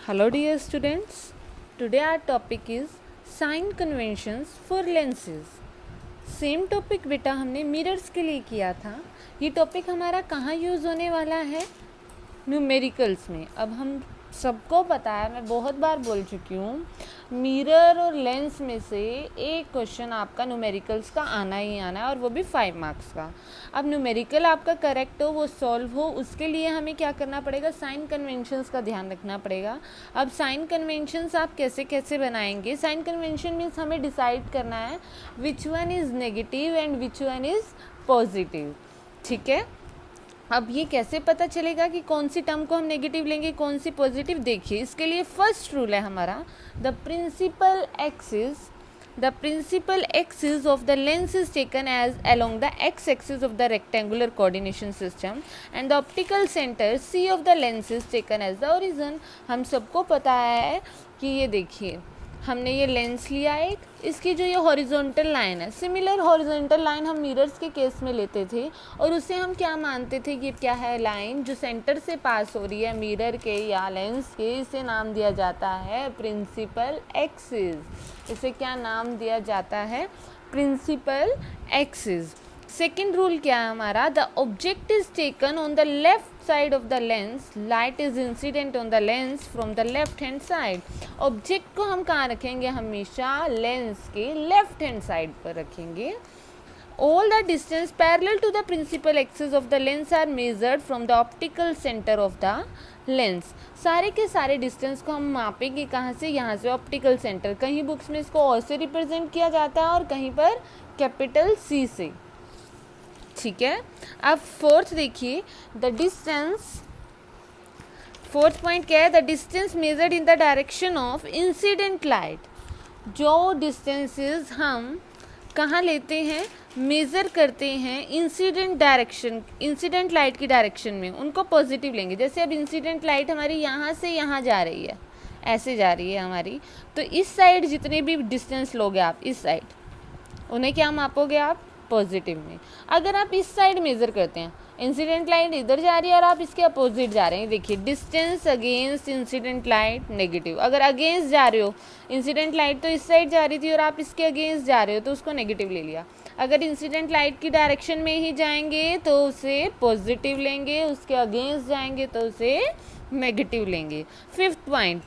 Hello dear students, today our topic is sign conventions for lenses. Same topic बेटा हमने mirrors के लिए किया था. ये टॉपिक हमारा कहाँ यूज़ होने वाला है? न्यूमेरिकल्स में. अब हम सबको पता है, मैं बहुत बार बोल चुकी हूँ, मिरर और लेंस में से एक क्वेश्चन आपका न्यूमेरिकल्स का आना ही आना है, और वो भी 5 मार्क्स का. अब न्यूमेरिकल आपका करेक्ट हो, वो सॉल्व हो, उसके लिए हमें क्या करना पड़ेगा? साइन कन्वेंशंस का ध्यान रखना पड़ेगा. अब साइन कन्वेंशंस आप कैसे कैसे बनाएंगे? साइन कन्वेंशन मीन्स हमें डिसाइड करना है which one is negative and which one is positive. ठीक है. अब ये कैसे पता चलेगा कि कौन सी टर्म को हम नेगेटिव लेंगे, कौन सी पॉजिटिव? देखिए, इसके लिए फर्स्ट रूल है हमारा, the principal axis of the lens is taken as along the X axis of the rectangular coordination system and the optical centre C of the lens is taken as the origin. हम सबको पता है कि ये देखिए, हमने ये lens लिया एक, इसकी जो ये हॉरिजॉन्टल लाइन है, सिमिलर हॉरिजॉन्टल लाइन हम मिरर्स के केस में लेते थे, और उसे हम क्या मानते थे? ये क्या है? लाइन जो सेंटर से पास हो रही है मिरर के या लेंस के, इसे नाम दिया जाता है प्रिंसिपल एक्सिस. इसे क्या नाम दिया जाता है? Principal axis. सेकेंड रूल क्या है हमारा? The object is taken on the left side of the lens, light is incident on the lens from the left hand side. Object को हम कहाँ रखेंगे? हमेशा लेंस के लेफ्ट हैंड साइड पर रखेंगे. All the distance parallel to the principal axis of the lens are measured from the optical center of the lens. सारे के सारे डिस्टेंस को हम मापेंगे कहाँ से? यहाँ से, ऑप्टिकल सेंटर. कहीं बुक्स में इसको और से रिप्रेजेंट किया जाता है और कहीं पर कैपिटल सी से. ठीक है. अब फोर्थ देखिए, द डिस्टेंस. फोर्थ पॉइंट क्या है? The distance measured in the direction of incident light. जो डिस्टेंसेस हम कहाँ लेते हैं? मेज़र करते हैं इंसिडेंट डायरेक्शन, इंसिडेंट लाइट की डायरेक्शन में, उनको पॉजिटिव लेंगे. जैसे अब इंसिडेंट लाइट हमारी यहाँ से यहाँ जा रही है, ऐसे जा रही है हमारी, तो इस साइड जितने भी डिस्टेंस लोगे आप, इस साइड, उन्हें क्या मापोगे आप? पॉजिटिव में. अगर आप इस साइड मेज़र करते हैं, इंसिडेंट लाइट इधर जा रही है और आप इसके अपोजिट जा रहे हैं, देखिए distance against incident light negative. अगर अगेंस्ट जा रहे हो, इंसिडेंट लाइट तो इस साइड जा रही थी और आप इसके अगेंस्ट जा रहे हो, तो उसको नेगेटिव ले लिया. अगर इंसिडेंट लाइट की डायरेक्शन में ही जाएंगे तो उसे पॉजिटिव लेंगे, उसके अगेंस्ट जाएंगे तो उसे नेगेटिव लेंगे. Fifth point,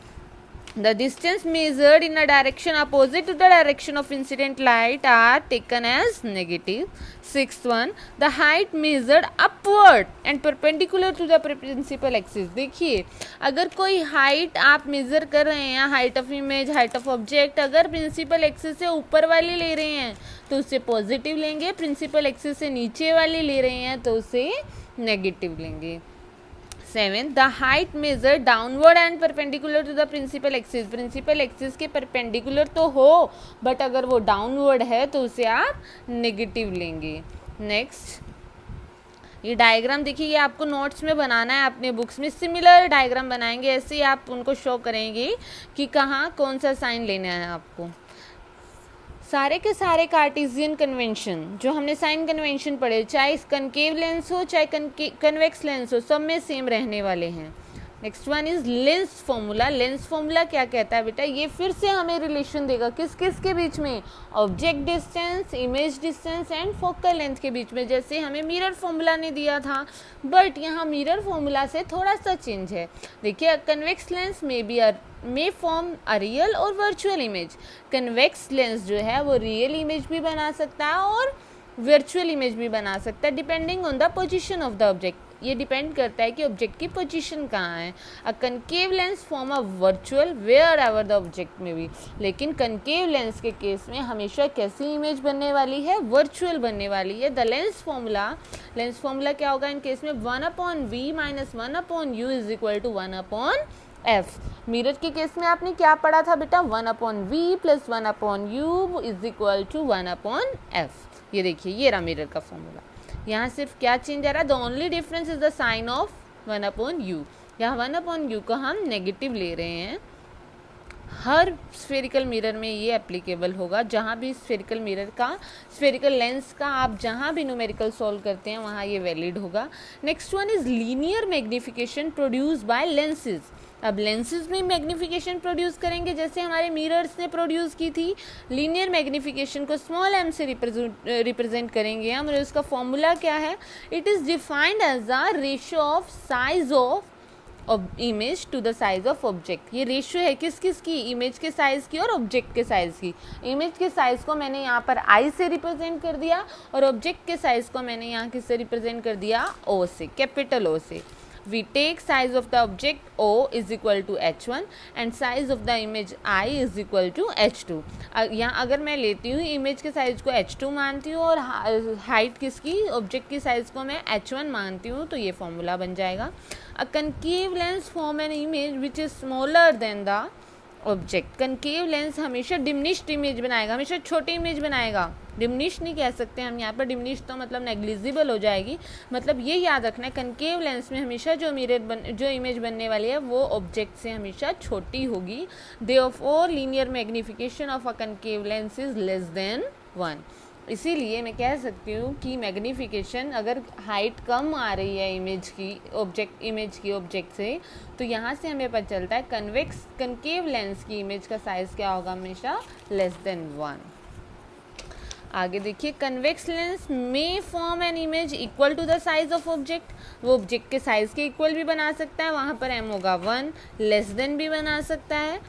the distance measured in a direction opposite to the direction of incident light are taken as negative. Sixth one, the height measured upward and perpendicular to the principal axis. देखिए, अगर कोई height आप measure कर रहे हैं, height of image, height of object, अगर principal axis से ऊपर वाली ले रहे हैं तो उसे पॉजिटिव लेंगे, प्रिंसिपल एक्सिस से नीचे वाली ले रहे हैं तो उसे नेगेटिव लेंगे. 7, the height measured downward and perpendicular to the principal axis. Principal axis के परपेंडिकुलर तो हो, बट अगर वो डाउनवर्ड है तो उसे आप नेगेटिव लेंगे. नेक्स्ट, ये डायग्राम देखिए, ये आपको नोट्स में बनाना है, अपने बुक्स में सिमिलर डायग्राम बनाएंगे, ऐसे ही आप उनको शो करेंगे कि कहाँ कौन सा साइन लेना है आपको. सारे के सारे कार्टेशियन कन्वेंशन जो हमने साइन कन्वेंशन पढ़े, चाहे कनकेव लेंस हो चाहे कन्वेक्स लेंस हो, सब में सेम रहने वाले हैं. Next one is lens formula. Lens formula क्या कहता है बेटा? ये फिर से हमें रिलेशन देगा किस किस के बीच में? Object distance, image distance and focal length के बीच में, जैसे हमें मिरर फॉर्मूला ने दिया था. बट यहाँ मिरर फॉर्मूला से थोड़ा सा चेंज है. देखिए, कन्वेक्स लेंस में फॉर्म अ रियल और वर्चुअल इमेज. कन्वेक्स लेंस जो है वो रियल इमेज भी बना सकता है और वर्चुअल इमेज भी बना सकता है, depending on the position of the object. ये डिपेंड करता है कि ऑब्जेक्ट की पोजीशन कहाँ है. A concave lens form a virtual wherever the object में भी. लेकिन कनकेव लेंस के केस में हमेशा कैसी इमेज बनने वाली है? वर्चुअल बनने वाली है. द लेंस फॉर्मूला क्या होगा इन केस में? 1/v - 1/u is equal to 1/f. Mirror के केस में आपने क्या पढ़ा था बेटा? 1/v + 1/u is equal to 1/f. ये देखिए, ये रहा मिरर का फॉर्मूला. यहाँ सिर्फ क्या चेंज आ रहा है? The only difference is the sign of 1/u. यहाँ 1/u को हम नेगेटिव ले रहे हैं. हर स्फेरिकल मिरर में ये एप्लीकेबल होगा. जहाँ भी स्फेरिकल मिरर का, स्फेरिकल लेंस का आप जहाँ भी न्यूमेरिकल सॉल्व करते हैं वहाँ ये वैलिड होगा. Next one is linear magnification produced by lenses. अब लेंसेज में मैग्नीफिकेशन प्रोड्यूस करेंगे जैसे हमारे मिरर्स ने प्रोड्यूस की थी। लीनियर मैग्नीफिकेशन को स्मॉल m से रिप्रेजेंट करेंगे हम, और उसका फॉर्मूला क्या है? It is defined as the ratio of size of image to the size of object. ये रेशियो है किस किस की? इमेज के साइज़ की और ऑब्जेक्ट के साइज़ की। इमेज के साइज़ को मैंने यहाँ पर I से रिप्रेजेंट कर दिया, और ऑब्जेक्ट के साइज़ को मैंने यहाँ किससे रिप्रेजेंट कर दिया? O से, कैपिटल O से। We take size of the object O is equal to h1 and size of the image I is equal to h2। यहाँ अगर मैं लेती हूँ इमेज के साइज़ को h2 मानती हूँ और हाइट किसकी? ऑब्जेक्ट की साइज़ को मैं h1 मानती हूँ, तो ये फॉर्मूला बन जाएगा। A concave lens form an image which is smaller than the object. Concave lens हमेशा डिमिनिश्ड इमेज बनाएगा, हमेशा छोटी इमेज बनाएगा। डिमिनिश्ड नहीं कह सकते हम यहाँ पर, डिमिनिश्ड तो मतलब नेग्लिजिबल हो जाएगी। मतलब ये याद रखना है, कनकेव लेंस में हमेशा जो इमेज बनने वाली है वो ऑब्जेक्ट से हमेशा छोटी होगी। Therefore linear magnification of a concave lens is less than 1। इसीलिए मैं कह सकती हूँ कि मैग्नीफिकेशन अगर हाइट कम आ रही है इमेज की ऑब्जेक्ट से, तो यहाँ से हमें पता चलता है कनकेव लेंस की इमेज का साइज़ क्या होगा? हमेशा लेस देन 1। आगे देखिए, कन्वेक्स लेंस में form an image equal to the size of object. वो ऑब्जेक्ट के साइज़ के इक्वल भी बना सकता है, वहाँ पर m होगा 1, लेस देन भी बना सकता है।